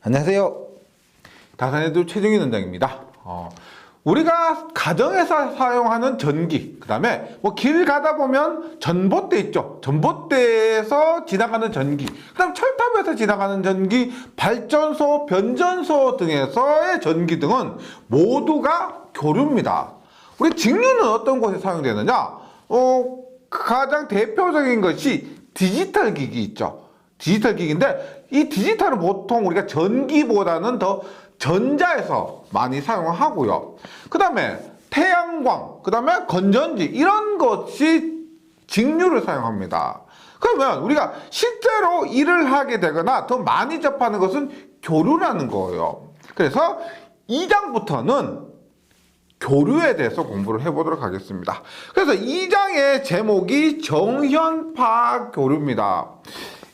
안녕하세요. 다산에도 최종인 원장입니다. 우리가 가정에서 사용하는 전기, 그 다음에 뭐 길 가다 보면 전봇대 있죠. 전봇대에서 지나가는 전기, 그 다음 철탑에서 지나가는 전기, 발전소, 변전소 등에서의 전기 등은 모두가 교류입니다. 우리 직류는 어떤 곳에 사용되느냐? 가장 대표적인 것이 디지털 기기 있죠. 디지털 기기인데 이 디지털은 보통 우리가 전기보다는 더 전자에서 많이 사용하고요. 그 다음에 태양광, 그 다음에 건전지 이런 것이 직류를 사용합니다. 그러면 우리가 실제로 일을 하게 되거나 더 많이 접하는 것은 교류라는 거예요. 그래서 2장부터는 교류에 대해서 공부를 해보도록 하겠습니다. 그래서 2장의 제목이 정현파 교류입니다.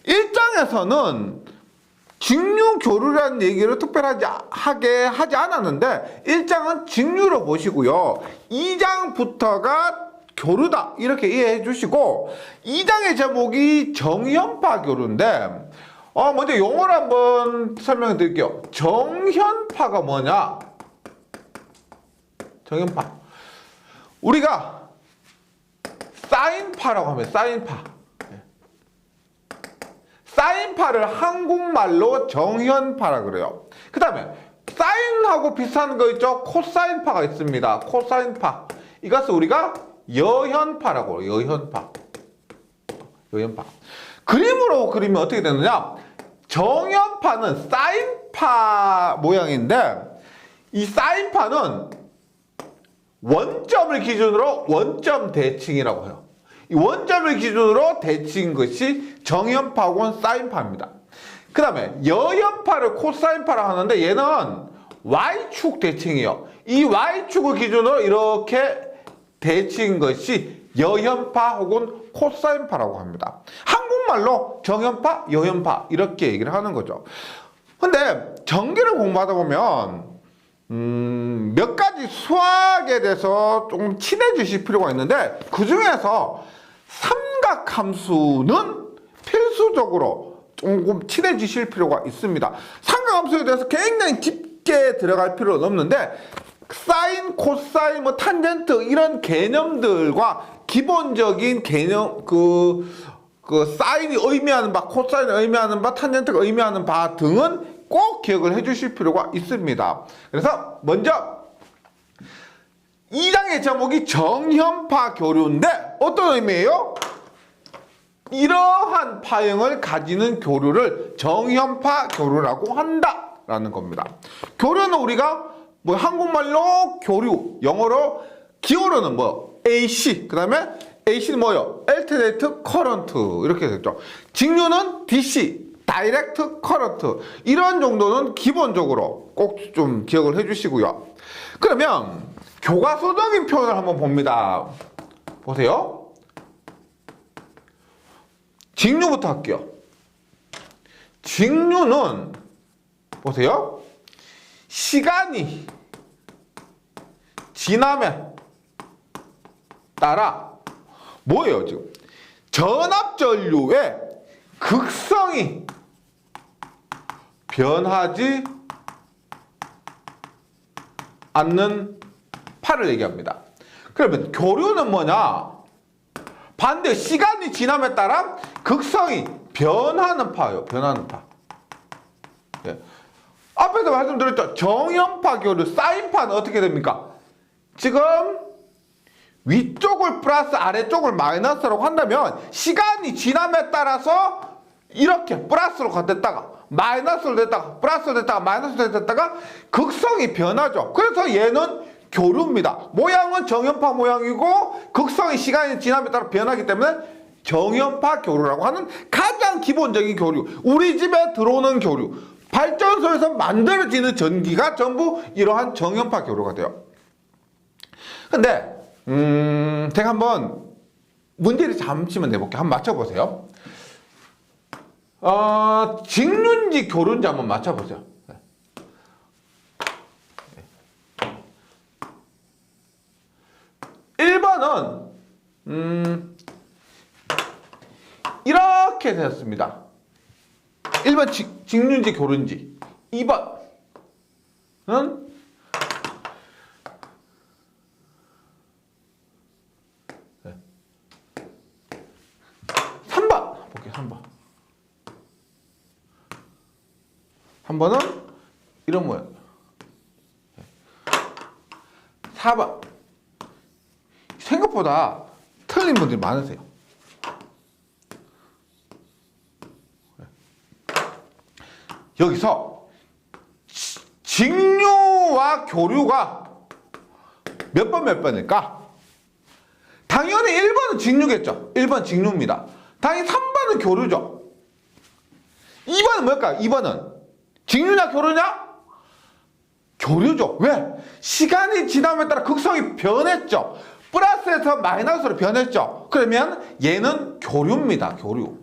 1장에서는 직류 교류라는 얘기를 특별하게 하지 않았는데 1장은 직류로 보시고요. 2장부터가 교류다 이렇게 이해해 주시고 2장의 제목이 정현파 교류인데 먼저 용어를 한번 설명해 드릴게요. 정현파가 뭐냐? 정현파. 우리가 사인파라고 하면 사인파. 사인파를 한국말로 정현파라 그래요. 그 다음에 사인하고 비슷한 거 있죠? 코사인파가 있습니다. 코사인파. 이것을 우리가 여현파라고 해요. 여현파. 여현파. 그림으로 그리면 어떻게 되느냐? 정현파는 사인파 모양인데 이 사인파는 원점을 기준으로 원점 대칭이라고 해요. 이 원점을 기준으로 대칭인 것이 정현파 혹은 사인파입니다. 그 다음에 여현파를 코사인파라 하는데 얘는 Y축 대칭이에요. 이 Y축을 기준으로 이렇게 대칭인 것이 여현파 혹은 코사인파라고 합니다. 한국말로 정현파, 여현파 이렇게 얘기를 하는 거죠. 근데 전기를 공부하다 보면 몇 가지 수학에 대해서 조금 친해지실 필요가 있는데 그 중에서 삼각함수는 필수적으로 조금 친해지실 필요가 있습니다. 삼각함수에 대해서 굉장히 깊게 들어갈 필요는 없는데 사인, 코사인, 뭐 탄젠트 이런 개념들과 기본적인 개념 그 사인이 의미하는 바, 코사인이 의미하는 바, 탄젠트가 의미하는 바 등은 꼭 기억을 해주실 필요가 있습니다. 그래서 먼저 2장의 제목이 정현파 교류인데 어떤 의미예요? 이러한 파형을 가지는 교류를 정현파 교류라고 한다라는 겁니다. 교류는 우리가 뭐 한국말로 교류, 영어로 기호로는 뭐 AC, 그 다음에 AC는 뭐요? Alternating Current 이렇게 됐죠. 직류는 DC, Direct Current 이런 정도는 기본적으로 꼭 좀 기억을 해주시고요. 그러면 교과서적인 표현을 한번 봅니다. 보세요. 직류부터 할게요. 직류는 보세요. 시간이 지남에 따라 뭐예요 지금? 전압전류의 극성이 변하지 않는 파를 얘기합니다. 그러면 교류는 뭐냐? 반대 시간이 지남에 따라 극성이 변하는 파예요. 변하는 파. 예. 앞에서 말씀드렸죠. 정현파 교류, 사인파는 어떻게 됩니까? 지금 위쪽을 플러스 아래쪽을 마이너스라고 한다면 시간이 지남에 따라서 이렇게 플러스로 됐다가 마이너스로 됐다가 플러스로 됐다가 마이너스로 됐다가 극성이 변하죠. 그래서 얘는 교류입니다. 모양은 정현파 모양이고 극성이 시간이 지남에 따라 변하기 때문에 정현파 교류라고 하는 가장 기본적인 교류, 우리 집에 들어오는 교류, 발전소에서 만들어지는 전기가 전부 이러한 정현파 교류가 돼요. 근데 제가 한번 문제를 잠시만 내볼게요. 한번 맞춰보세요. 직류인지 교류인지 한번 맞춰보세요. 1번은 이렇게 되었습니다. 1번 직류인지 교류인지. 2번은 3번 볼게요. 3번. 3번은 이런 모양. 4번. 생각보다 틀린 분들이 많으세요. 여기서 직류와 교류가 몇 번일까? 당연히 1번은 직류겠죠. 1번 직류입니다. 당연히 3번은 교류죠. 2번은 뭘까요? 2번은 직류냐 교류냐? 교류죠. 왜? 시간이 지남에 따라 극성이 변했죠. 플러스에서 마이너스로 변했죠. 그러면 얘는 교류입니다. 교류.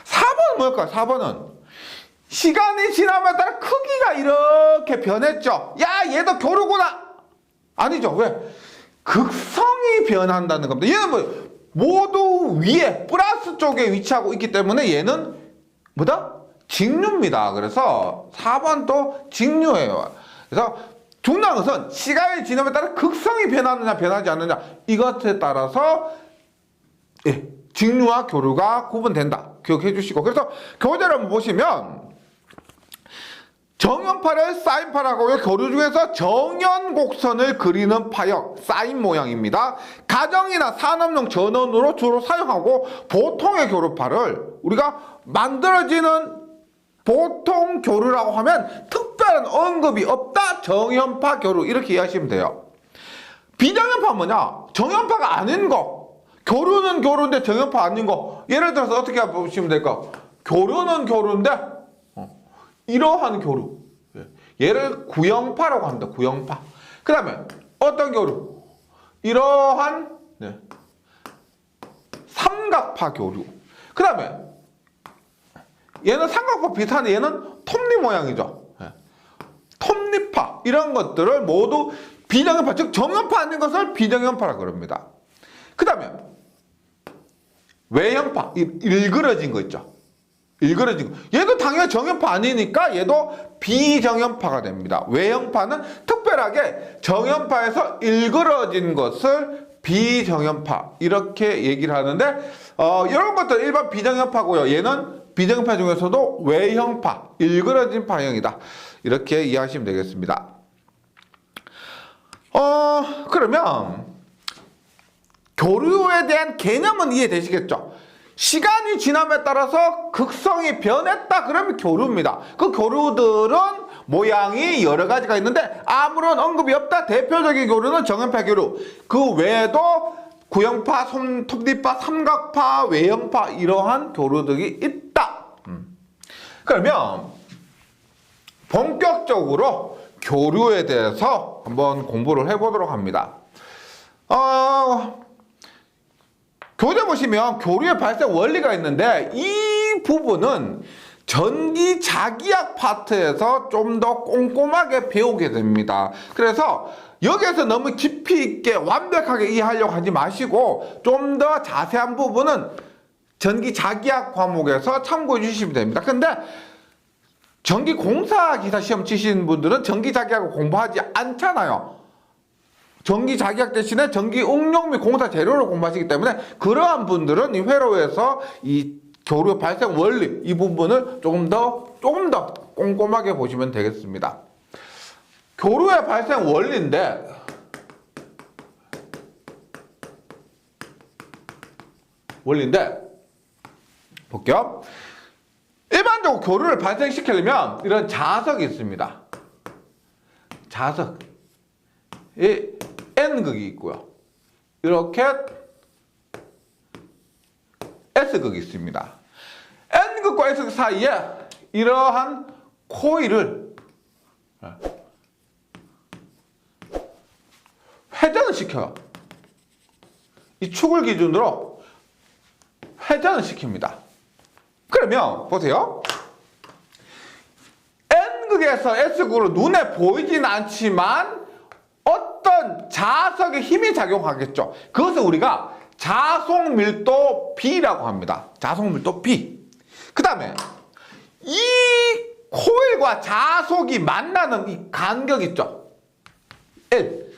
4번은 뭘까요? 4번은 시간이 지남에 따라 크기가 이렇게 변했죠. 야, 얘도 교류구나. 아니죠. 왜? 극성이 변한다는 겁니다. 얘는 뭐 모두 위에 플러스 쪽에 위치하고 있기 때문에 얘는 뭐다? 직류입니다. 그래서 4번도 직류예요. 그래서 중요한 것은 시간이 지남에 따라 극성이 변하느냐 변하지 않느냐 이것에 따라서 직류와 교류가 구분된다. 기억해 주시고, 그래서 교재를 한번 보시면 정연파를 사인파라고요. 교류 중에서 정연곡선을 그리는 파형, 사인 모양입니다. 가정이나 산업용 전원으로 주로 사용하고, 보통의 교류파를 우리가 만들어지는 보통 교류라고 하면 특별한 언급이 없다. 정연파 교류 이렇게 이해하시면 돼요. 비정연파 뭐냐? 정연파가 아닌 거. 교류는 교류인데 정연파 아닌 거. 예를 들어서 어떻게 보시면 될까? 교류는 교류인데 이러한 교류. 얘를 구형파라고 합니다. 구형파. 그 다음에 어떤 교류? 이러한 삼각파 교류. 그 다음에 얘는 삼각파 비슷한데 얘는 톱니 모양이죠. 톱니파. 이런 것들을 모두 비정연파, 즉 정연파 아닌 것을 비정연파라고 그럽니다. 그 다음에 외형파. 일그러진 거 있죠. 일그러진 거. 얘도 당연히 정연파 아니니까 얘도 비정연파가 됩니다. 외형파는 특별하게 정연파에서 일그러진 것을 비정연파 이렇게 얘기를 하는데 이런 것들 일반 비정연파고요. 얘는 비정연파 중에서도 외형파, 일그러진 파형이다. 이렇게 이해하시면 되겠습니다. 그러면 교류에 대한 개념은 이해되시겠죠? 시간이 지남에 따라서 극성이 변했다 그러면 교류입니다. 그 교류들은 모양이 여러 가지가 있는데 아무런 언급이 없다. 대표적인 교류는 정연파 교류. 그 외에도 구형파, 톱니파, 삼각파, 외형파 이러한 교류들이 있다. 그러면 본격적으로 교류에 대해서 한번 공부를 해보도록 합니다. 교재 보시면 교류의 발생 원리가 있는데 이 부분은 전기 자기약 파트에서 좀 더 꼼꼼하게 배우게 됩니다. 그래서 여기에서 너무 깊이 있게 완벽하게 이해하려고 하지 마시고 좀 더 자세한 부분은 전기 자기약 과목에서 참고해 주시면 됩니다. 근데 전기공사 기사 시험 치시는 분들은 전기 자기약을 공부하지 않잖아요. 전기 자기약 대신에 전기 응용 및 공사 재료를 공부하시기 때문에 그러한 분들은 이 회로에서 이 교류 발생 원리 이 부분을 조금 더 꼼꼼하게 보시면 되겠습니다. 교류의 발생 원리인데 볼게요. 일반적으로 교류를 발생시키려면 이런 자석이 있습니다. 자석. 이 N극이 있고요. 이렇게 S극이 있습니다. N극과 S극 사이에 이러한 코일을 회전을 시켜요. 이 축을 기준으로 회전을 시킵니다. 그러면 보세요. N극에서 S극으로 눈에 보이진 않지만 어떤 자석의 힘이 작용하겠죠. 그것을 우리가 자속밀도 B라고 합니다. 자속밀도 B. 그 다음에 이 코일과 자속이 만나는 이 간격 있죠? L.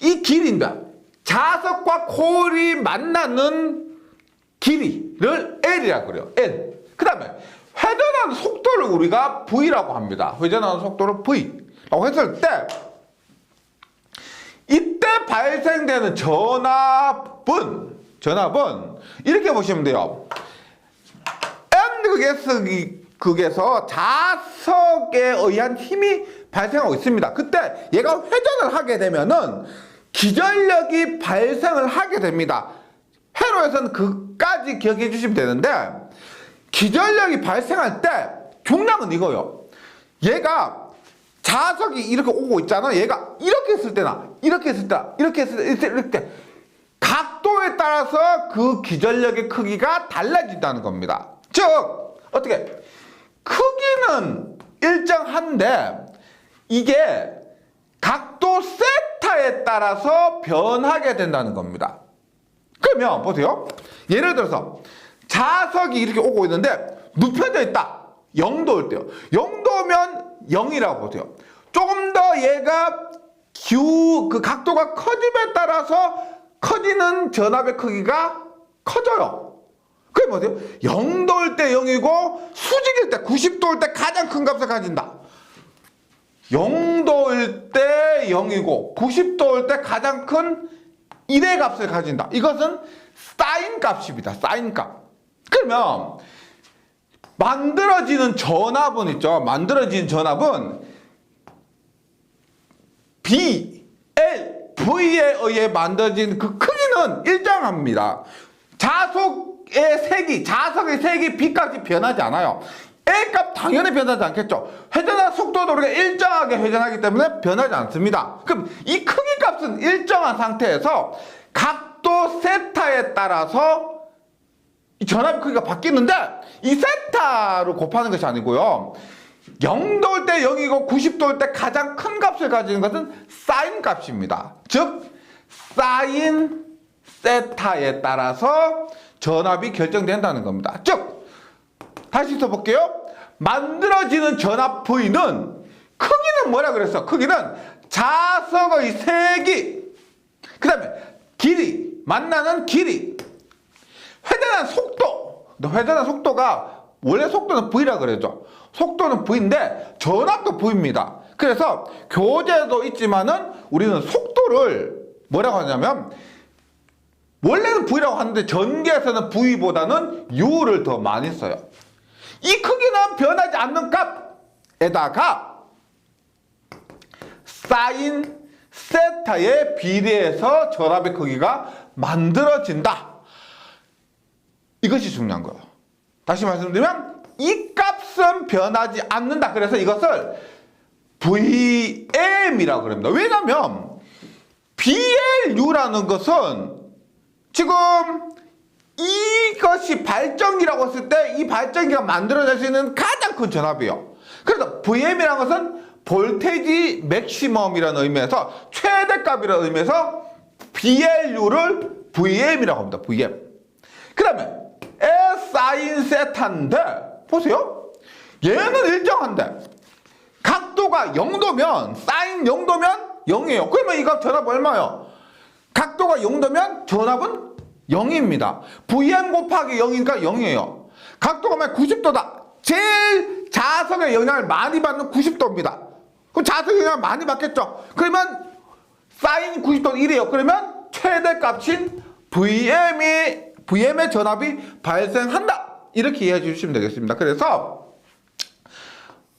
이 길이입니다. 자석과 코일이 만나는 길이를 L이라고 그래요. L. 그 다음에 회전하는 속도를 우리가 V라고 합니다. 회전하는 속도를 V라고 했을 때 이때 발생되는 전압은 이렇게 보시면 돼요. N극에서 자석에 의한 힘이 발생하고 있습니다. 그때 얘가 회전을 하게 되면은 기전력이 발생을 하게 됩니다. 회로에서는 그까지 기억해 주시면 되는데, 기전력이 발생할 때 중량은 이거요. 얘가 자석이 이렇게 오고 있잖아. 얘가 이렇게 했을 때나 이렇게 했을 때 이렇게 했을 때 이렇게 각도에 따라서 그 기전력의 크기가 달라진다는 겁니다. 즉 어떻게 크기는 일정한데 이게 각도 세타에 따라서 변하게 된다는 겁니다. 그러면 보세요. 예를 들어서 자석이 이렇게 오고 있는데 눕혀져 있다. 0도일 때요. 0도면 0이라고 보세요. 조금 더 얘가 그 각도가 커짐에 따라서 커지는 전압의 크기가 커져요. 그게 뭐죠? 0도일 때 0이고 수직일 때 90도일 때 가장 큰 값을 가진다. 0도일 때 0이고 90도일 때 가장 큰 1의 값을 가진다. 이것은 사인 값입니다. 사인 값. 그러면 만들어지는 전압은 있죠. 만들어지는 전압은 B, L, V에 의해 만들어진 그 크기는 일정합니다. 자석의 색이 B값이 변하지 않아요. A값 당연히 변하지 않겠죠. 회전하는 속도도 우리가 일정하게 회전하기 때문에 변하지 않습니다. 그럼 이 크기 값은 일정한 상태에서 각도 세타에 따라서 이 전압 크기가 바뀌는데 이 세타로 곱하는 것이 아니고요. 0도일 때 0이고 90도일 때 가장 큰 값을 가지는 것은 사인 값입니다. 즉 사인 세타에 따라서 전압이 결정된다는 겁니다. 즉 다시 써볼게요. 만들어지는 전압 V는 크기는 뭐라 그랬어? 크기는 자석의 세기, 그 다음에 길이, 만나는 길이, 회전하는 속도. 회전하는 속도가 원래 속도는 V라 그러죠. 속도는 V인데 전압도 V입니다. 그래서 교재도 있지만은 우리는 속도를 뭐라고 하냐면 원래는 V라고 하는데 전기에서는 V보다는 U를 더 많이 써요. 이 크기는 변하지 않는 값에다가 사인 세타에 비례해서 전압의 크기가 만들어진다. 이것이 중요한 거예요. 다시 말씀드리면 이 값은 변하지 않는다. 그래서 이것을 VM이라고 그럽니다. 왜냐하면 BLU라는 것은 지금 이것이 발전기라고 했을 때 이 발전기가 만들어낼 수 있는 가장 큰 전압이에요. 그래서 VM이라는 것은 볼테이지 맥시멈이라는 의미에서 최대값이라는 의미에서 BLU를 VM이라고 합니다. VM. 그 다음에 S사인 세타인데 보세요. 얘는 일정한데 각도가 0도면 사인 0도면 0이에요. 그러면 이거 전압 얼마예요? 각도가 0도면 전압은 0입니다. VM 곱하기 0이니까 0이에요. 각도가 만약 90도다. 제일 자석의 영향을 많이 받는 90도입니다. 그럼 자석의 영향을 많이 받겠죠. 그러면 사인 90도는 1이에요. 그러면 최대값인 VM의 전압이 발생한다. 이렇게 이해해 주시면 되겠습니다. 그래서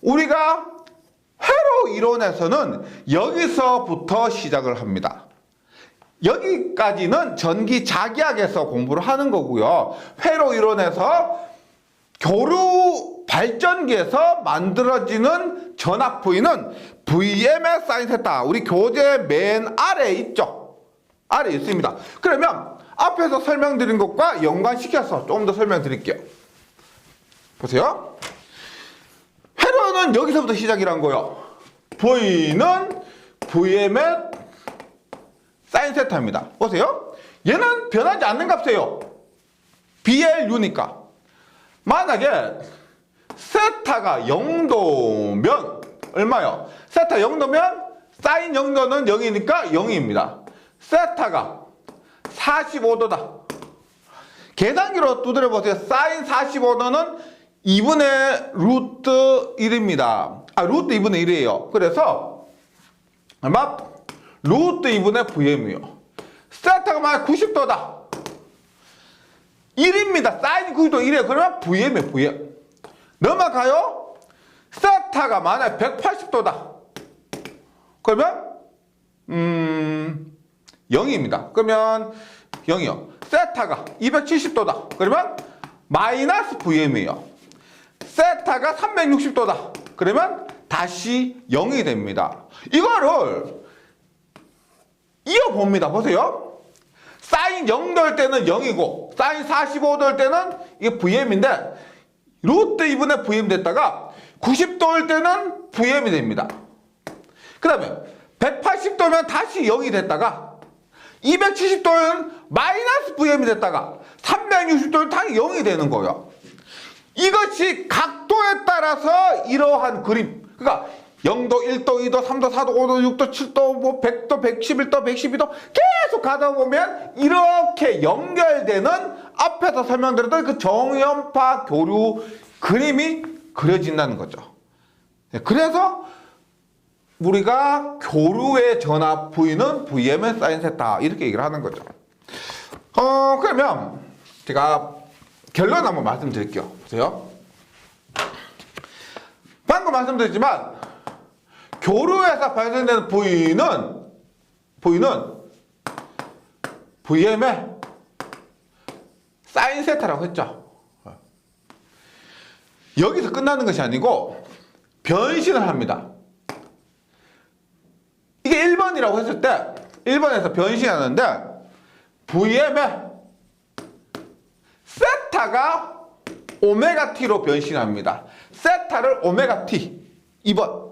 우리가 회로 이론에서는 여기서부터 시작을 합니다. 여기까지는 전기 자기학에서 공부를 하는 거고요. 회로 이론에서 교류 발전기에서 만들어지는 전압 V는 VM의 사인 세타. 우리 교재 맨 아래에 있죠. 아래에 있습니다. 그러면 앞에서 설명드린 것과 연관시켜서 조금 더 설명드릴게요. 보세요. 회로는 여기서부터 시작이란 거예요. V는 VM의 사인 세타입니다. 보세요. 얘는 변하지 않는 값이에요. BLU니까. 만약에 세타가 0도면 얼마요? 세타 0도면 사인 0도는 0이니까 0입니다. 세타가 45도다. 계산기로 두드려 보세요. 사인 45도는 2분의 루트 1입니다. 루트 2분의 1이에요. 그래서 얼마? 루트 2분의 Vm이요. 세타가 만약 90도다. 1입니다. 사인 90도 1이에요. 그러면 Vm이에요. Vm. 넘어가요. 세타가 만약 180도다. 그러면 0입니다. 그러면 0이요. 세타가 270도다. 그러면 마이너스 Vm이에요. 세타가 360도다. 그러면 다시 0이 됩니다. 이거를 이어봅니다. 보세요. 사인 0도일 때는 0이고 사인 45도일 때는 이게 Vm인데 루트 2분의 Vm 됐다가 90도일 때는 Vm이 됩니다. 그 다음에 180도면 다시 0이 됐다가 270도는 마이너스 Vm이 됐다가 360도는 다시 0이 되는 거예요. 이것이 각도에 따라서 이러한 그림. 그러니까 0도, 1도, 2도, 3도, 4도, 5도, 6도, 7도, 뭐 100도, 111도, 112도 계속 가다 보면 이렇게 연결되는 앞에서 설명드렸던 그 정연파 교류 그림이 그려진다는 거죠. 그래서 우리가 교류의 전압 V는 Vm의 사인 세타 이렇게 얘기를 하는 거죠. 그러면 제가 결론 한번 말씀드릴게요. 보세요. 방금 말씀드렸지만 교류에서 발생되는 V는 Vm의 사인 세타라고 했죠. 여기서 끝나는 것이 아니고 변신을 합니다. 이게 1번이라고 했을 때 1번에서 변신하는데 Vm의 세타가 오메가 t로 변신합니다. 세타를 오메가 t 2번.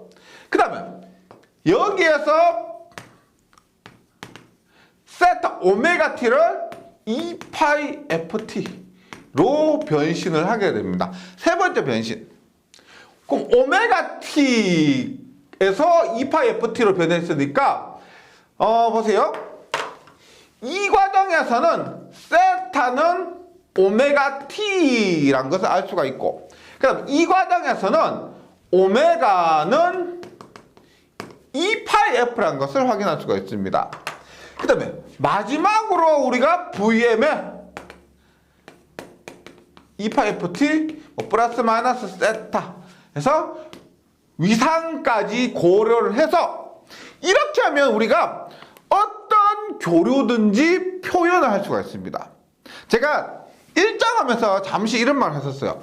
그 다음에 여기에서 세타 오메가 t를 2파이 ft로 변신을 하게 됩니다. 세 번째 변신. 그럼 오메가 t에서 2파이 ft로 변했으니까 보세요. 이 과정에서는 세타는 오메가 t라는 것을 알 수가 있고, 그 다음 이 과정에서는 오메가는 2파이 f라는 것을 확인할 수가 있습니다. 그 다음에 마지막으로 우리가 Vm의 2파이 ft 플러스 마이너스 세타 해서 위상까지 고려를 해서 이렇게 하면 우리가 어떤 교류든지 표현을 할 수가 있습니다. 제가 일장하면서 잠시 이런 말을 했었어요.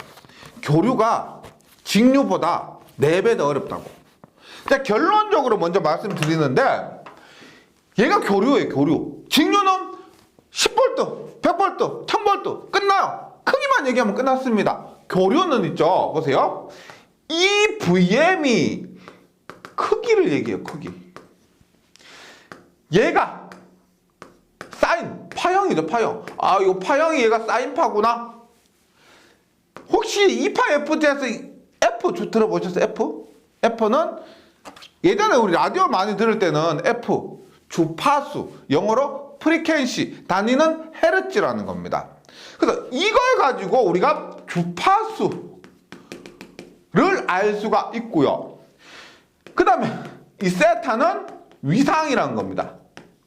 교류가 직류보다 4배 더 어렵다고. 자, 결론적으로 먼저 말씀드리는데 얘가 교류예요. 교류. 직류는 10V, 100V, 1000V 끝나요. 크기만 얘기하면 끝났습니다. 교류는 있죠. 보세요. 이 Vm이 크기를 얘기해요. 크기. 얘가 사인 파형이죠. 파형. 이거 파형이 얘가 사인파구나. 혹시 2파 FT에서 F 들어보셨어요? F? F는 예전에 우리 라디오 많이 들을 때는 F 주파수, 영어로 프리퀀시, 단위는 헤르츠라는 겁니다. 그래서 이걸 가지고 우리가 주파수를 알 수가 있고요. 그 다음에 이 세타는 위상이라는 겁니다.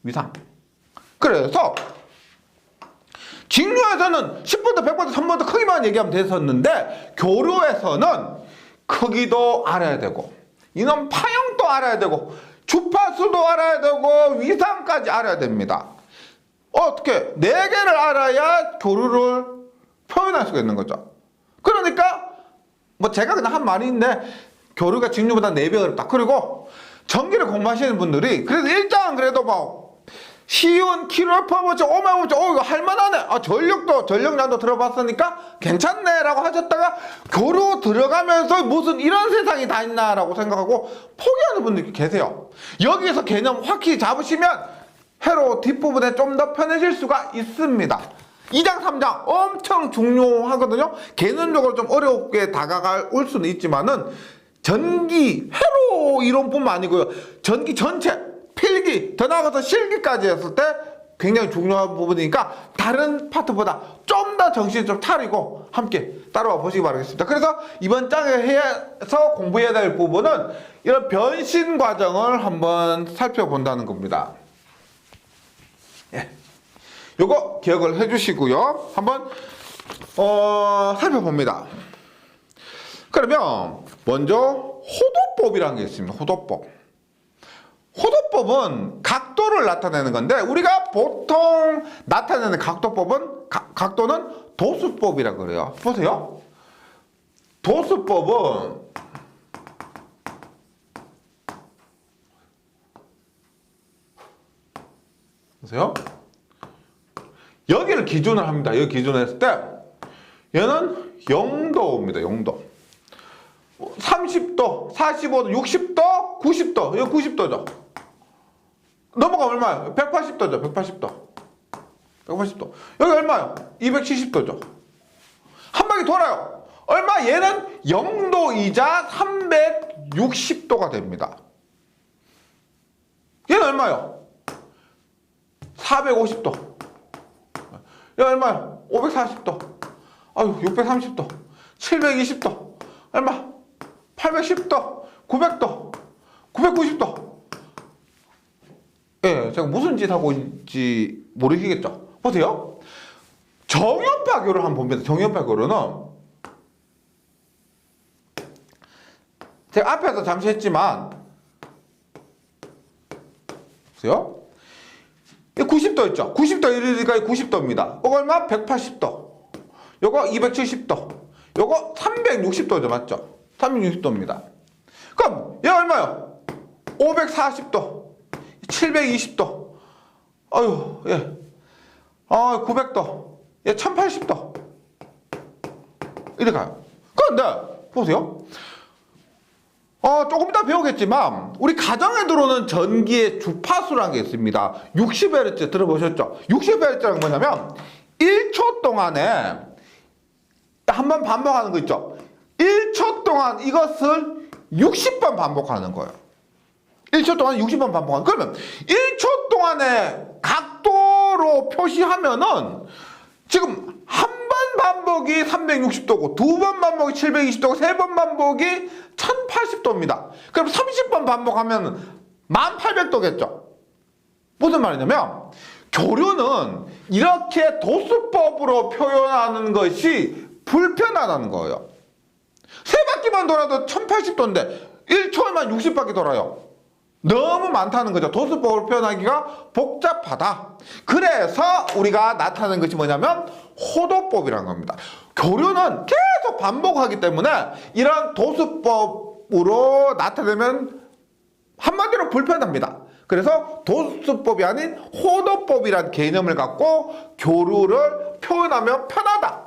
위상. 그래서 직류에서는 10V, 100V, 1000V 크기만 얘기하면 됐었는데 교류에서는 크기도 알아야 되고 이놈 파형도 알아야 되고 주파수도 알아야 되고 위상까지 알아야 됩니다. 어떻게? 4개를 알아야 교류를 표현할 수가 있는 거죠. 그러니까 뭐 제가 그냥 한 말인데 교류가 직류보다 4배 어렵다. 그리고 전기를 공부하시는 분들이 그래도 일장은 그래도 뭐 시온, 킬로퍼버츠, 오메버츠, 이거 할만하네. 전력량도 들어봤으니까 괜찮네 라고 하셨다가 교류 들어가면서 무슨 이런 세상이 다 있나 라고 생각하고 포기하는 분들이 계세요. 여기에서 개념 확실히 잡으시면 회로 뒷부분에 좀 더 편해질 수가 있습니다. 2장, 3장 엄청 중요하거든요. 개념적으로 좀 어렵게 다가올 수는 있지만은 전기, 회로 이론뿐만 아니고요. 전기 전체, 필기, 더 나아가서 실기까지 했을 때 굉장히 중요한 부분이니까 다른 파트보다 좀 더 정신을 좀 차리고 함께 따라와 보시기 바라겠습니다. 그래서 이번 장에 해서 공부해야 될 부분은 이런 변신 과정을 한번 살펴본다는 겁니다. 예. 요거 기억을 해주시고요. 한번 살펴봅니다. 그러면 먼저 호도법이라는 게 있습니다. 호도법. 호도법은 각도를 나타내는 건데 우리가 보통 나타내는 각도법은 각도는 도수법이라고 그래요. 보세요. 도수법은 보세요. 여기를 기준을 합니다. 여기 기준을 했을 때 얘는 0도입니다. 0도. 30도, 45도, 60도, 90도. 이거 90도죠. 넘어가 얼마예요? 180도죠. 180도. 180도. 여기 얼마요? 270도죠. 한 바퀴 돌아요. 얼마? 얘는 0도이자 360도가 됩니다. 얘는 얼마요? 450도. 얘는 얼마요? 540도. 아유, 630도. 720도. 얼마? 810도. 900도. 990도. 예, 제가 무슨 짓 하고 있는지 모르시겠죠? 보세요. 정연파교를 한번 봅니다. 정연파교로는 제가 앞에서 잠시 했지만 보세요. 90도 있죠? 90도 이르니까 90도입니다. 이거 얼마? 180도. 요거 270도. 요거 360도죠. 맞죠? 360도입니다. 그럼 얘 얼마요? 540도. 720도. 아유, 예. 900도. 예, 1080도. 이렇게 가요. 그런데, 보세요. 조금 이따 배우겠지만, 우리 가정에 들어오는 전기의 주파수라는 게 있습니다. 60Hz 들어보셨죠? 60Hz는 뭐냐면, 1초 동안에, 한 번 반복하는 거 있죠? 1초 동안 이것을 60번 반복하는 거예요. 1초 동안 60번 반복하는. 그러면 1초 동안의 각도로 표시하면은 지금 한 번 반복이 360도고 두 번 반복이 720도고 세 번 반복이 1080도입니다. 그럼 30번 반복하면 1800도겠죠. 무슨 말이냐면 교류는 이렇게 도수법으로 표현하는 것이 불편하다는 거예요. 세 바퀴만 돌아도 1080도인데 1초에만 60바퀴 돌아요. 너무 많다는 거죠. 도수법을 표현하기가 복잡하다. 그래서 우리가 나타내는 것이 뭐냐면 호도법이라는 겁니다. 교류는 계속 반복하기 때문에 이런 도수법으로 나타내면 한마디로 불편합니다. 그래서 도수법이 아닌 호도법이라는 개념을 갖고 교류를 표현하면 편하다.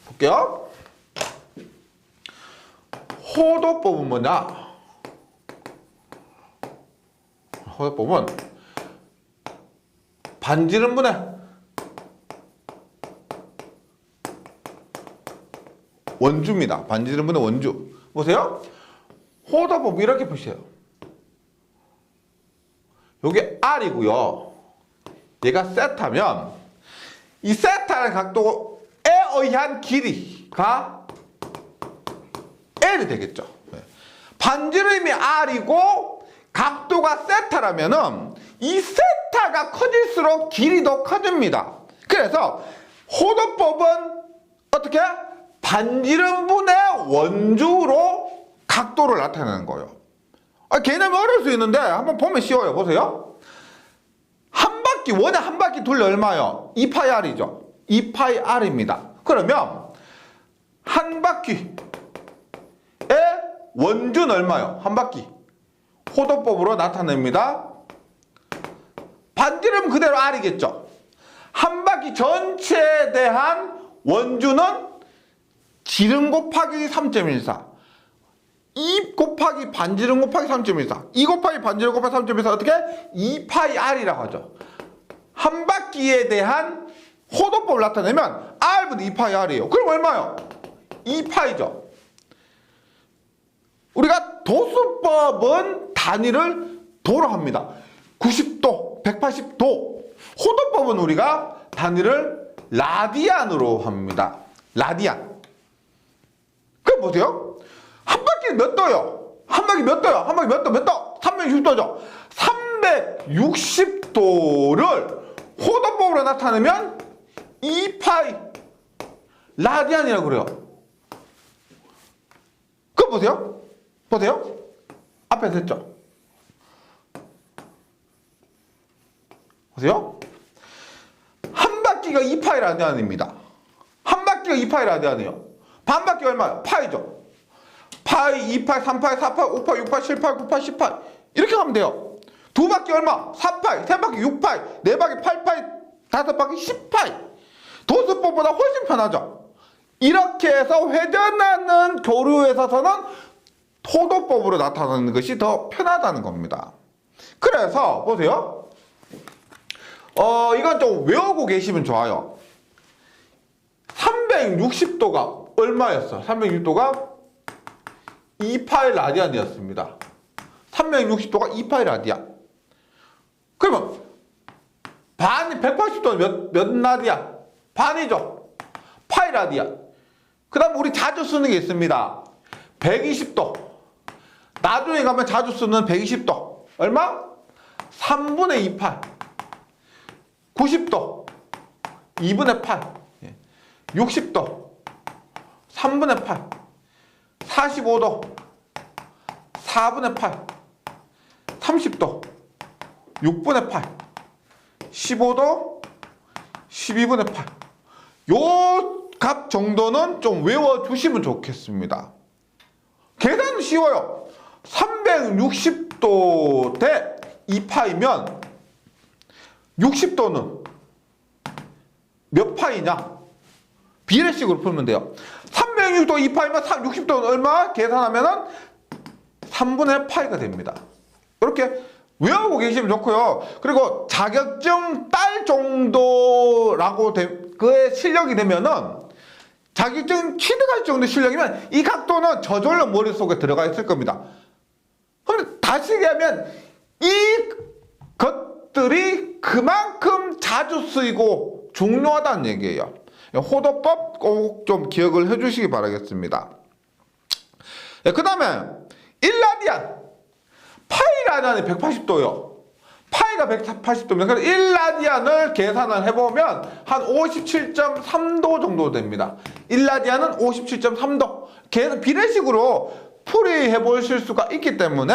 볼게요. 호도법은 뭐냐? 호도법은 반지름분의 원주입니다. 반지름분의 원주. 보세요. 호도법 이렇게 보세요. 요게 R이고요. 얘가 세타면 이 세타의 각도에 의한 길이가 L이 되겠죠. 반지름이 R이고 각도가 세타라면은 이 세타가 커질수록 길이도 커집니다. 그래서 호도법은 어떻게? 반지름분의 원주로 각도를 나타내는 거예요. 개념이 어려울 수 있는데 한번 보면 쉬워요. 보세요. 한 바퀴, 원에 한 바퀴 돌려 얼마요? 2파이R이죠. 2파이R입니다. 그러면 한 바퀴의 원주는 얼마요? 한 바퀴. 호도법으로 나타냅니다. 반지름 그대로 R이겠죠. 한 바퀴 전체에 대한 원주는 지름 곱하기 3.14. 2 곱하기 반지름 곱하기 3.14. 2 곱하기 반지름 곱하기 3.14 어떻게? 2파이R이라고 하죠. 한 바퀴에 대한 호도법을 나타내면 R분의 2파이 R이에요. 그럼 얼마요? 2파이죠. 우리가 도수법은 단위를 도로 합니다. 90도, 180도. 호도법은 우리가 단위를 라디안으로 합니다. 라디안. 그럼 보세요. 한 바퀴 몇 도요? 한 바퀴 몇 도요? 한 바퀴 몇 도? 몇 도? 360도죠. 360도를 호도법으로 나타내면 2파이 라디안이라고 그래요. 그거 보세요. 보세요. 앞에서 했죠. 보세요. 한 바퀴가 2파이 라디안입니다. 한 바퀴가 2파이 라디안이에요. 반 바퀴 얼마요? 파이죠. 파이, 2파이, 3파이, 4파이, 5파이, 6파이, 7파이, 9파이, 10파이 이렇게 가면 돼요. 두 바퀴 얼마? 4파이, 세 바퀴 6파이, 네 바퀴 8파이, 다섯 바퀴 10파이. 도수법보다 훨씬 편하죠. 이렇게 해서 회전하는 교류에 있어서는 호도법으로 나타나는 것이 더 편하다는 겁니다. 그래서 보세요. 이건 좀 외우고 계시면 좋아요. 360도가 얼마였어? 360도가 2파이 라디안이었습니다. 360도가 2파이 라디안. 그러면 반이 180도는 몇 라디안? 반이죠. 파이 라디안. 그 다음 우리 자주 쓰는 게 있습니다. 120도. 나중에 가면 자주 쓰는 120도. 얼마? 3분의 2파이. 90도. 2분의 8. 60도. 3분의 8. 45도. 4분의 8. 30도. 6분의 8. 15도. 12분의 8. 요 값 정도는 좀 외워주시면 좋겠습니다. 계산은 쉬워요. 360도 대 2파이면 60도는 몇 파이냐? 비례식으로 풀면 돼요. 360도 2파이면 60도는 얼마? 계산하면은 3분의 파이가 됩니다. 이렇게 외우고 계시면 좋고요. 그리고 자격증 딸 정도라고 그의 실력이 되면은 자격증 취득할 정도 실력이면 이 각도는 저절로 머릿속에 들어가 있을 겁니다. 그런데 다시 얘기하면 이 것들이 그만큼 자주 쓰이고 중요하다는 얘기예요. 호도법 꼭 좀 기억을 해주시기 바라겠습니다. 그 다음에 1라디안. 파이 라디안이 180도요. 파이가 180도입니다. 그래서 1라디안을 계산을 해보면 한 57.3도 정도 됩니다. 1라디안은 57.3도. 비례식으로 풀이해 보실 수가 있기 때문에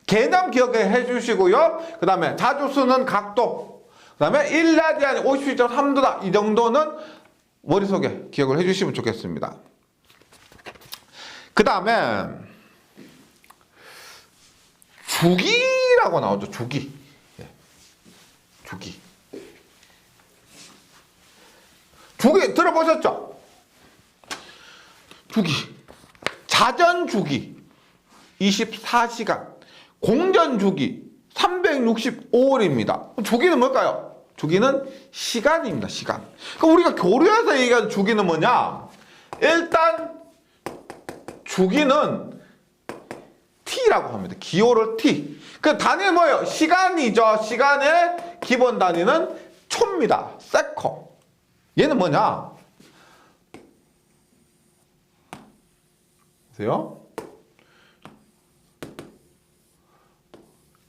개념 기억해 주시고요. 그 다음에 자주 쓰는 각도. 그 다음에 1라디안이 57.3도다. 이 정도는 머릿속에 기억을 해 주시면 좋겠습니다. 그 다음에 주기라고 나오죠. 주기. 주기. 주기 들어보셨죠? 주기. 자전 주기 24시간. 공전 주기 365일입니다. 주기는 뭘까요? 주기는 시간입니다. 시간. 그럼 우리가 교류에서 얘기하는 주기는 뭐냐? 일단 주기는 T라고 합니다. 기호를 T. 그 단위는 뭐예요? 시간이죠. 시간의 기본 단위는 초입니다. 세컨. 얘는 뭐냐? 보세요.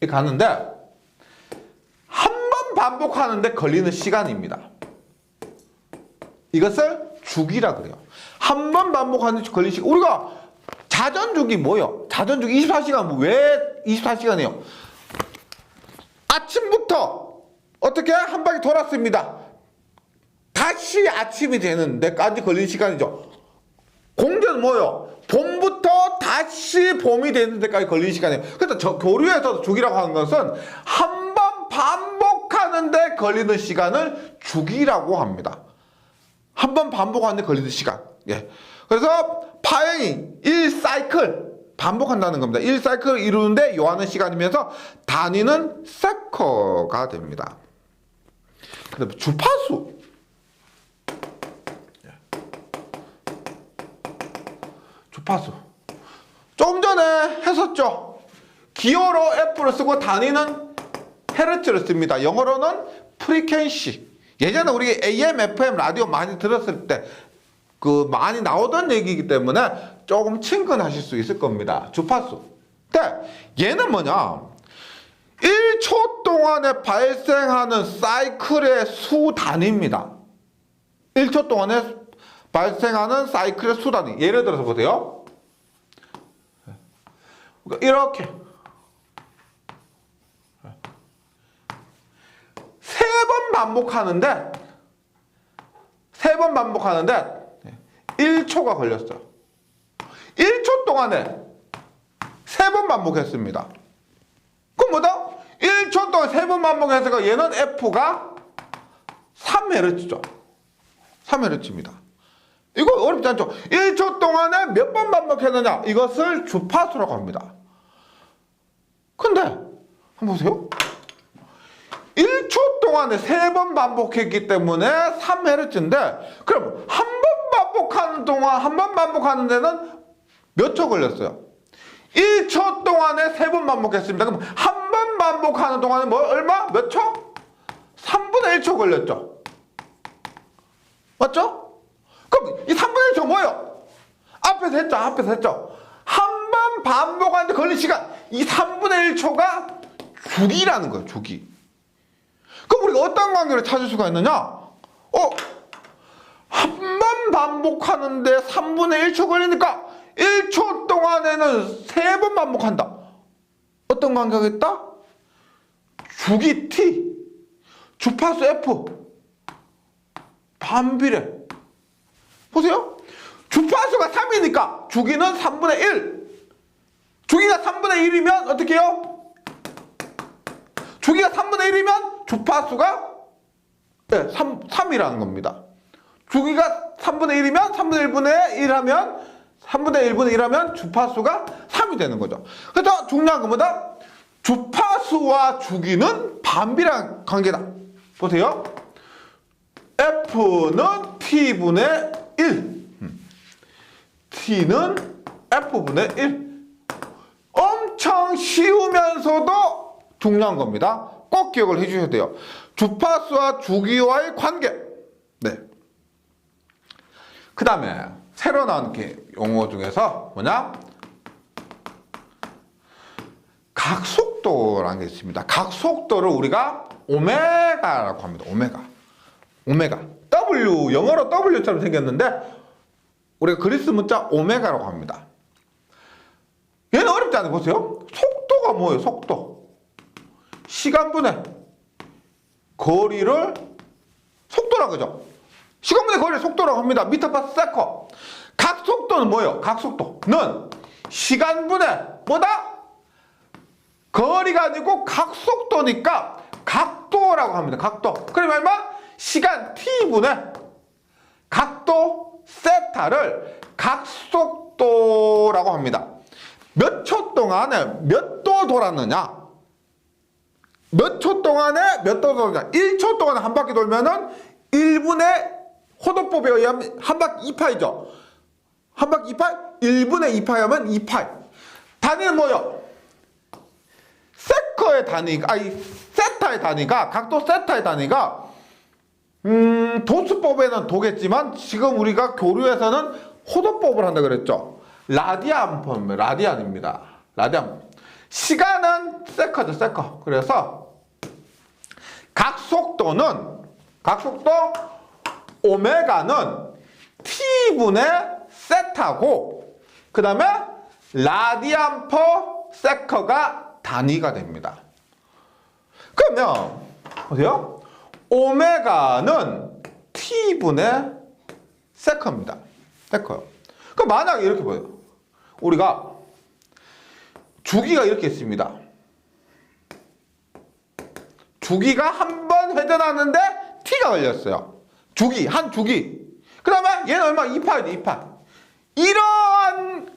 이렇게 가는데 한 번 반복하는데 걸리는 시간입니다. 이것을 주기라 그래요. 한 번 반복하는데 걸리는 시간. 우리가 자전주기 뭐예요? 자전주기 24시간. 왜 24시간이에요? 아침부터 어떻게 한 바퀴 돌았습니다. 다시 아침이 되는 데까지 걸리는 시간이죠. 공전은 뭐예요? 봄부터 다시 봄이 되는 데까지 걸리는 시간이에요. 그래서 교류에서 주기라고 하는 것은 한 번 반복하는데 걸리는 시간을 주기라고 합니다. 한 번 반복하는데 걸리는 시간. 예. 그래서 파행이 1사이클 반복한다는 겁니다. 1사이클 이루는데 요하는 시간이면서 단위는 세커가 됩니다. 그다음에 주파수. 주파수. 조금 전에 했었죠. 기호로 F를 쓰고 단위는 헤르츠를 씁니다. 영어로는 프리퀀시. 예전에 우리 AM, FM 라디오 많이 들었을 때 많이 나오던 얘기이기 때문에 조금 친근하실 수 있을 겁니다. 주파수. 근데 얘는 뭐냐? 1초 동안에 발생하는 사이클의 수 단위입니다. 1초 동안에 발생하는 사이클의 수 단위. 예를 들어서 보세요. 이렇게 세 번 반복하는데 1초가 걸렸어요. 1초 동안에 3번 반복했습니다. 그럼 뭐다? 1초 동안 3번 반복했으니까 얘는 F가 3Hz죠. 3Hz입니다. 이거 어렵지 않죠? 1초 동안에 몇 번 반복했느냐? 이것을 주파수라고 합니다. 근데 한번 보세요. 1초 동안에 3번 반복했기 때문에 3Hz인데 그럼 한 번 반복하는 데는 몇 초 걸렸어요? 1초 동안에 3번 반복했습니다. 그럼 한 번 반복하는 동안에 얼마? 몇 초? 3분의 1초 걸렸죠. 맞죠? 그럼 이 3분의 1초 뭐예요? 앞에서 했죠. 한 번 반복하는데 걸린 시간, 이 3분의 1초가 주기라는 거예요. 주기. 그럼 우리가 어떤 관계를 찾을 수가 있느냐? 한 번 반복하는데 3분의 1초 걸리니까 1초 동안에는 3번 반복한다. 어떤 관계가 있다? 주기 T, 주파수 F, 반비례. 보세요. 주파수가 3이니까 주기는 3분의 1. 주기가 3분의 1이면 어떻게 해요? 주기가 3분의 1이면 주파수가 3이라는 겁니다. 주기가 3분의 1이면 3분의 1분의 1하면 3분의 1분의 1하면 주파수가 3이 되는 거죠. 그래서 중요한 건 뭐다? 주파수와 주기는 반비례한 관계다. 보세요. F는 T분의 1. T는 F분의 1. 엄청 쉬우면서도 중요한 겁니다. 꼭 기억을 해주셔야 돼요. 주파수와 주기와의 관계. 네. 그 다음에 새로 나온 용어 중에서 뭐냐? 각속도라는 게 있습니다. 각속도를 우리가 오메가라고 합니다. 오메가. W, 영어로 W처럼 생겼는데 우리가 그리스 문자 오메가라고 합니다. 얘는 어렵지 않아요. 보세요. 속도가 뭐예요? 속도. 시간분의 거리를 속도라고 그죠? 시간분의 거리를 속도라고 합니다. 미터 퍼 세컨. 각속도는 뭐예요? 각속도는 시간분의 뭐다? 거리가 아니고 각속도니까 각도라고 합니다. 각도. 그럼 얼마? 시간 t분의 각도 세타를 각속도라고 합니다. 몇 초 동안에 몇 도 돌았느냐? 몇 초 동안에 몇 도 돌았느냐? 1초 동안에 한 바퀴 돌면은 1분의 호도법에 의하면 한 바퀴 2파이죠. 한 바퀴 2파이? 1분의 2파이 하면 2파이. 단위는 뭐요? 세커의 단위가, 세타의 단위가, 각도 세타의 단위가, 도수법에는 도겠지만, 지금 우리가 교류에서는 호도법을 한다 그랬죠. 라디안입니다. 라디안. 시간은 세커죠, 세커. 그래서, 각속도 오메가는 T분의 세타고, 그 다음에 라디안 퍼 세커가 단위가 됩니다. 그러면 보세요. 오메가는 T분의 세커입니다. 세커요. 그럼 만약에 이렇게 보여요. 우리가 주기가 이렇게 있습니다. 주기가 한 번 회전하는데 T가 걸렸어요. 주기, 한 주기. 그 다음에 얘는 얼마? 2파이죠, 2파. 이러한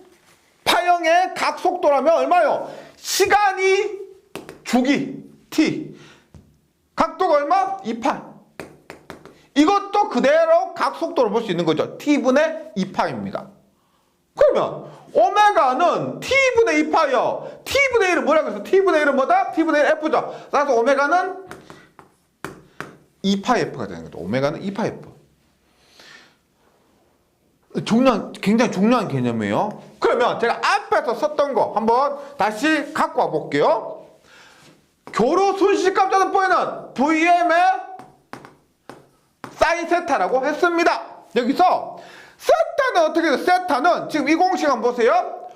파형의 각속도라면 얼마요? 시간이 주기, T. 각도가 얼마? 2파. 이것도 그대로 각속도로 볼 수 있는 거죠. T분의 2파입니다. 그러면 오메가는 t분의 2파요. t분의 1은 뭐라고 했어? t분의 1은 뭐다? t분의 1 f죠. 따라서 오메가는 2파 f가 되는 거죠. 오메가는 2파 f. 굉장히 중요한 개념이에요. 그러면 제가 앞에서 썼던 거 한번 다시 갖고 와 볼게요. 교로 순식값 전압부에는 Vm의 사인 세타라고 했습니다. 여기서 세타는 어떻게 돼요? 세타는 지금 이 공식 한번 보세요.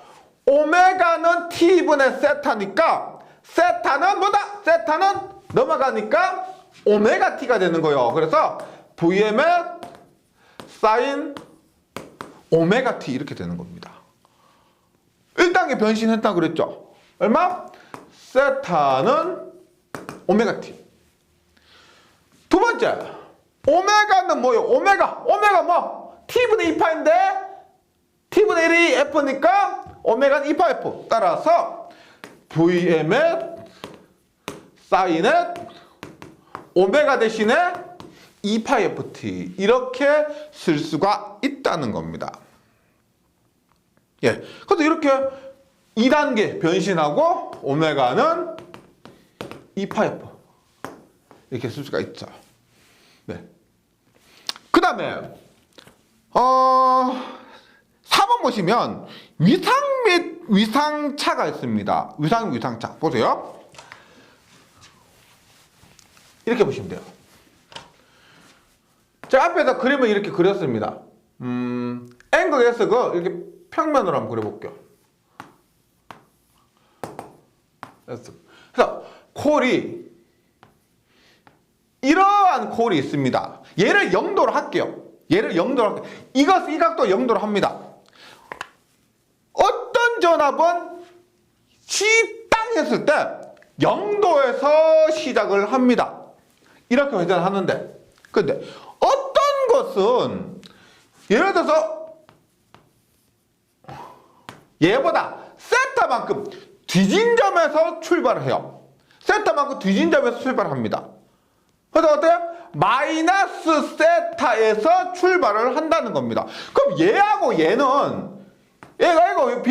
오메가는 t분의 세타니까 세타는 뭐다? 세타는 넘어가니까 오메가 t가 되는 거예요. 그래서 Vm의 사인 오메가 t 이렇게 되는 겁니다. 1단계 변신했다고 그랬죠? 얼마? 세타는 오메가 t. 두 번째, 오메가는 뭐예요? 오메가 뭐? t분의 2파인데 t분의 1이 f니까 오메가는 2파 f. 따라서 Vm의 사인의 오메가 대신에 2파 ft 이렇게 쓸 수가 있다는 겁니다. 예, 그래서 이렇게 2단계 변신하고 오메가는 2파 f 이렇게 쓸 수가 있죠. 네. 그 다음에 4번 보시면 위상 및 위상차가 있습니다. 위상, 위상차 보세요. 이렇게 보시면 돼요. 제가 앞에서 그림을 이렇게 그렸습니다. 앵글 S가 이렇게 평면으로 한번 그려볼게요. 그래서 콜이 이러한 콜이 있습니다. 얘를 0도로 할게요. 얘를 0도로 할게요. 이 각도 0도로 합니다. 어떤 전압은 시땅했을 때 0도에서 시작을 합니다. 이렇게 회전하는데, 근데 어떤 것은 예를 들어서 얘보다 세타만큼 뒤진 점에서 출발을 해요. 세타만큼 뒤진 점에서 출발합니다. 그래서 어때요? 마이너스 세타에서 출발을 한다는 겁니다. 그럼 얘하고 얘는 A가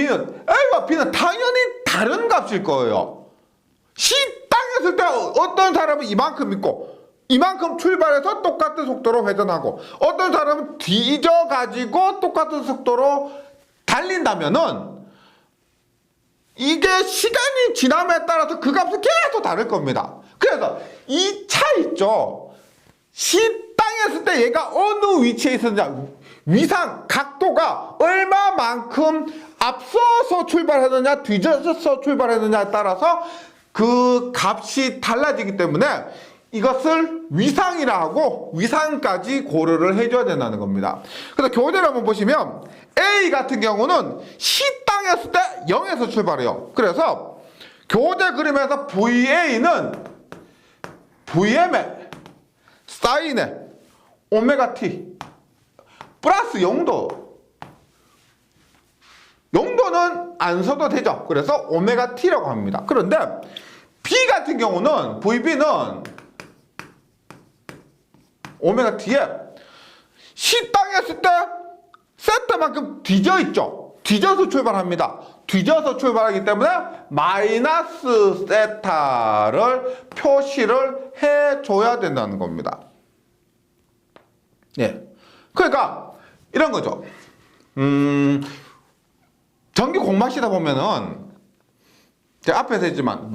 B는 당연히 다른 값일 거예요. C 땅했을 때 어떤 사람은 이만큼 있고 이만큼 출발해서 똑같은 속도로 회전하고 어떤 사람은 뒤져가지고 똑같은 속도로 달린다면은 이게 시간이 지남에 따라서 그 값은 계속 다를 겁니다. 그래서 이 차 있죠. C 땅했을 때 얘가 어느 위치에 있었느냐, 위상, 각도가 얼마만큼 앞서서 출발하느냐 뒤져서 출발하느냐에 따라서 그 값이 달라지기 때문에 이것을 위상이라 하고 위상까지 고려를 해줘야 된다는 겁니다. 그래서 교재를 한번 보시면 A 같은 경우는 C 땅했을 때 0에서 출발해요. 그래서 교재 그림에서 VA는 VM의 사인의 오메가 T 플러스 0도 0도는 안 써도 되죠. 그래서 오메가 T라고 합니다. 그런데 B 같은 경우는 VB는 오메가 T에 C 땅했을 때 세타만큼 뒤져 있죠. 뒤져서 출발합니다. 뒤져서 출발하기 때문에 마이너스 세타를 표시를 해줘야 된다는 겁니다. 예. 그러니까 이런 거죠. 전기 공마시다 보면은 제가 앞에서 했지만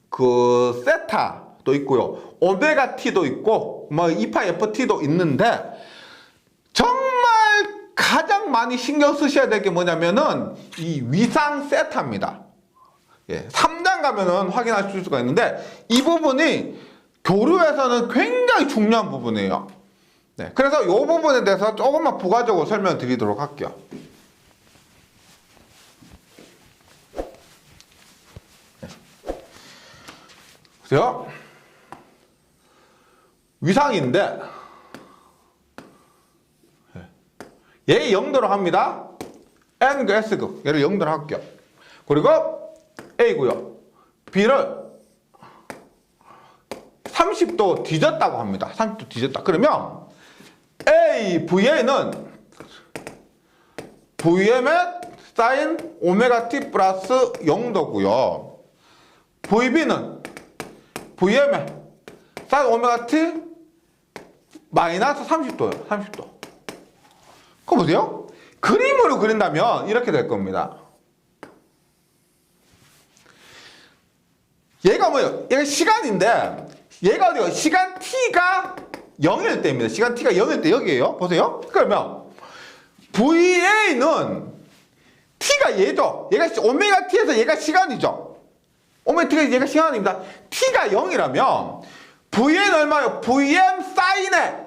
그 세타도 있고요, 오메가 t도 있고 뭐 2파 ft도 있는데 정말 가장 많이 신경 쓰셔야 될 게 뭐냐면은 이 위상 세타입니다. 예, 3장 가면은 확인하실 수가 있는데 이 부분이 교류에서는 굉장히 중요한 부분이에요. 네, 그래서 이 부분에 대해서 조금만 부가적으로 설명드리도록 할게요. 보세요. 위상인데 얘 0도로 합니다. N그 S그 얘를 0도로 할게요. 그리고 A고요. B를 30도 뒤졌다고 합니다. 30도 뒤졌다. 그러면 A, VA는 VM의 사인 오메가 t 플러스 0도고요. VB는 VM의 사인 오메가 t 마이너스 30도예요. 30도. 그거 보세요. 그림으로 그린다면 이렇게 될 겁니다. 얘가 뭐예요? 얘가 시간인데 얘가 어디가? 시간 t가 0일 때입니다. 시간 t가 0일 때 여기에요. 보세요. 그러면 VA는 t가 얘죠. 얘가 오메가 t에서 얘가 시간이죠. 오메가 t가 얘가 시간입니다. t가 0이라면 VA는 얼마예요? VM 사인에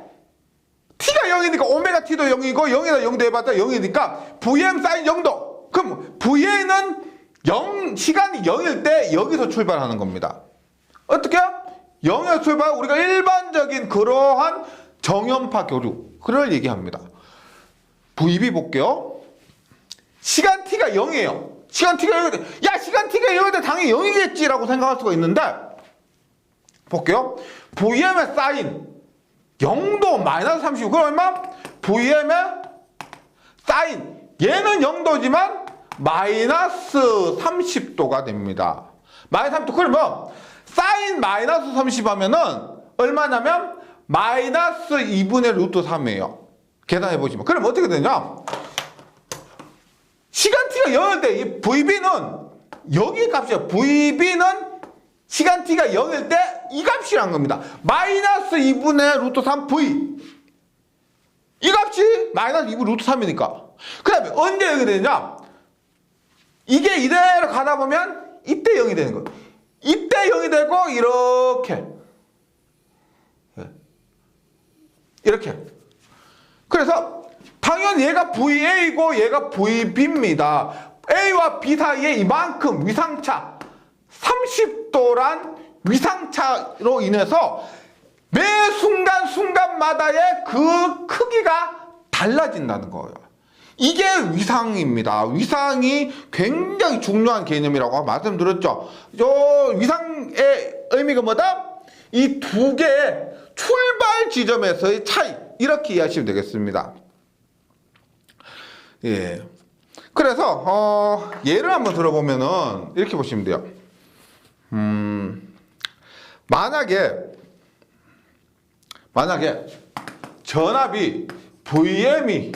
t가 0이니까 오메가 t도 0이고 0에다 0 대해봤자 0이니까 VM 사인 0도. 그럼 VA는 시간이 0일 때 여기서 출발하는 겁니다. 어떻게요? 0에서 출발, 우리가 일반적인 그러한 정연파 교류, 그걸 얘기합니다. VB 볼게요. 시간 t가 0이에요. 시간 t가 0일 때, 야, 시간 t가 0일 때 당연히 0이겠지라고 생각할 수가 있는데, 볼게요. VM의 사인 0도 마이너스 35. 그럼 얼마? VM의 사인 얘는 0도지만 마이너스 30도가 됩니다. 마이너스 30도. 그러면 사인 마이너스 30 하면은 얼마냐면 마이너스 2분의 루트 3이에요. 계산해 보시면. 그럼 어떻게 되냐? 시간 t가 0일 때 이 VB는 여기 값이에요. VB는 시간 t가 0일 때 이 값이란 겁니다. 마이너스 2분의 루트 3V. 이 값이 마이너스 2분의 루트 3이니까. 그 다음에 언제 0이 되느냐? 이게 이대로 가다 보면 이때 0이 되는 거예요. 이때 0이 되고 이렇게. 이렇게. 그래서 당연히 얘가 VA이고 얘가 VB입니다. A와 B 사이에 이만큼 위상차 30도란 위상차로 인해서 매 순간순간마다의 그 크기가 달라진다는 거예요. 이게 위상입니다. 위상이 굉장히 중요한 개념이라고 말씀드렸죠. 위상의 의미가 뭐다? 이 두 개의 출발 지점에서의 차이, 이렇게 이해하시면 되겠습니다. 예. 그래서 예를 한번 들어보면은 이렇게 보시면 돼요. 만약에 전압이 VM이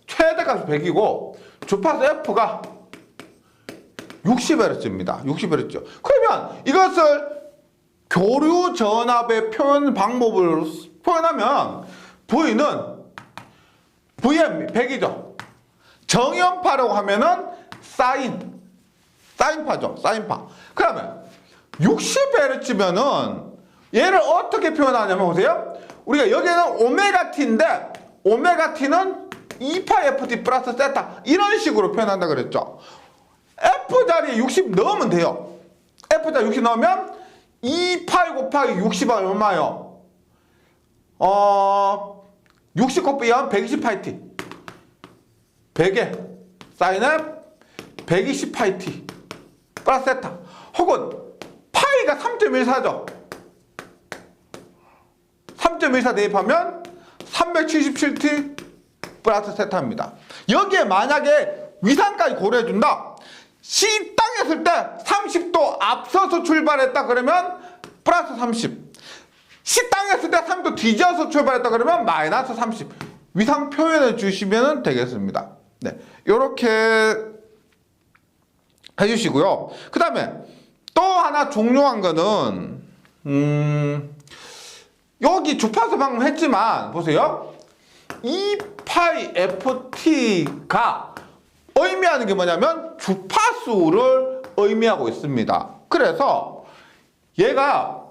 최대값이 100이고 주파수 F가 60Hz입니다. 60Hz. 그러면 이것을 교류 전압의 표현 방법을 표현하면 V는 VM 100이죠. 정연파라고 하면은 사인파죠. 사인파. 그러면 60Hz면은 얘를 어떻게 표현하냐면 보세요. 우리가 여기는 오메가 t인데 오메가 t는 2파이 ft 플러스 세타 이런 식으로 표현한다 그랬죠. F 자리에 60 넣으면 돼요. F 자리에 60 넣으면 2파이 곱하기 60은 얼마예요? 60 곱하면 120파이 t. 100에 사인에 120파이 t 플러스 세타. 혹은 파이가 3.14죠. 3.14 대입하면 377t 플러스 세타입니다. 여기에 만약에 위상까지 고려해준다. C 땅에 있을 때 30도 앞서서 출발했다 그러면 플러스 30. C 땅에 있을 때 30도 뒤져서 출발했다 그러면 마이너스 30. 위상 표현해 주시면 되겠습니다. 네, 이렇게 해주시고요. 그 다음에 또 하나 중요한 거는 여기 주파수 방금 했지만 보세요. 2파이 ft가 의미하는 게 뭐냐면 주파수를 의미하고 있습니다. 그래서 얘가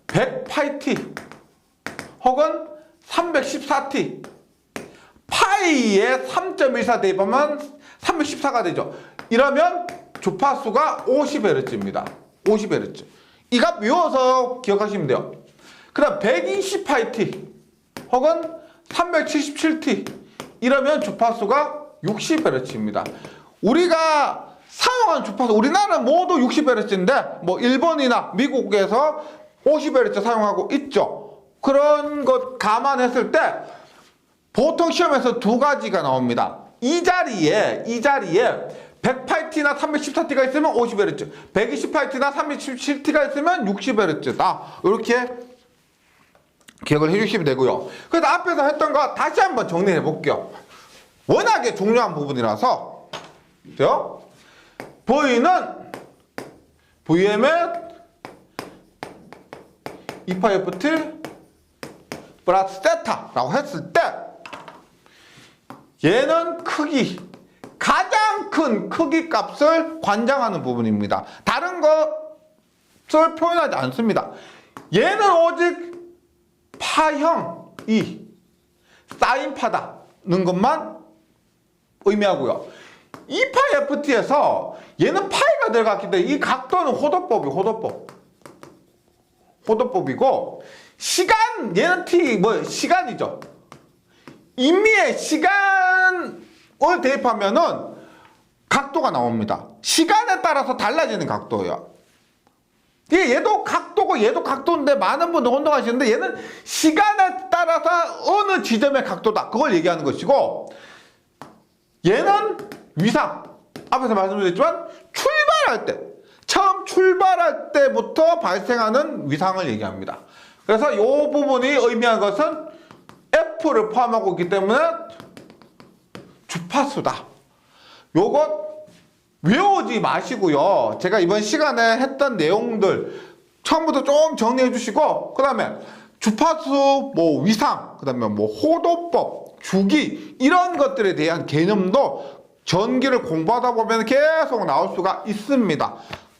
100파이 t 혹은 314t 파이에 3.14 대입하면 314가 되죠. 이러면 주파수가 50Hz입니다. 50Hz. 이 값 외워서 기억하시면 돼요. 그 다음 120파이 t 혹은 377t 이러면 주파수가 60Hz입니다. 우리가 사용한 주파수, 우리나라는 모두 60Hz인데 뭐 일본이나 미국에서 50Hz 사용하고 있죠. 그런 것 감안했을 때 보통 시험에서 두 가지가 나옵니다. 이 자리에 108T나 314T가 있으면 50Hz, 128T나 317T가 있으면 60Hz다. 이렇게 기억을 해주시면 되고요. 그래서 앞에서 했던 거 다시 한번 정리해 볼게요. 워낙에 중요한 부분이라서, 그죠? V는 Vm의 2파이ft 플러스 세타라고 했을 때 얘는 크기, 가장 큰 크기 값을 관장하는 부분입니다. 다른 것을 표현하지 않습니다. 얘는 오직 파형이 사인파다는 것만 의미하고요. 2파 FT에서 얘는 파이가 들어갔기 때문에 이 각도는 호도법이고, 시간, 얘는 T, 시간이죠. 임의의 시간을 대입하면은 각도가 나옵니다. 시간에 따라서 달라지는 각도예요. 얘도 각도고 얘도 각도인데 많은 분들 혼동하시는데 얘는 시간에 따라서 어느 지점의 각도다. 그걸 얘기하는 것이고, 얘는 위상. 앞에서 말씀드렸지만 처음 출발할 때부터 발생하는 위상을 얘기합니다. 그래서 이 부분이 의미하는 것은 F를 포함하고 있기 때문에 주파수다. 요것 외우지 마시고요. 제가 이번 시간에 했던 내용들 처음부터 좀 정리해 주시고, 그 다음에 주파수, 위상, 그 다음에 호도법, 주기, 이런 것들에 대한 개념도 전기를 공부하다 보면 계속 나올 수가 있습니다.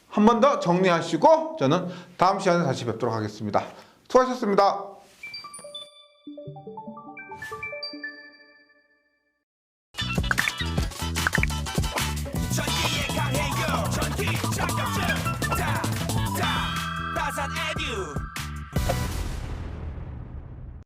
한 번 더 정리하시고 저는 다음 시간에 다시 뵙도록 하겠습니다. 수고하셨습니다. 전기에 강해요. 전기 자격증 따산 에듀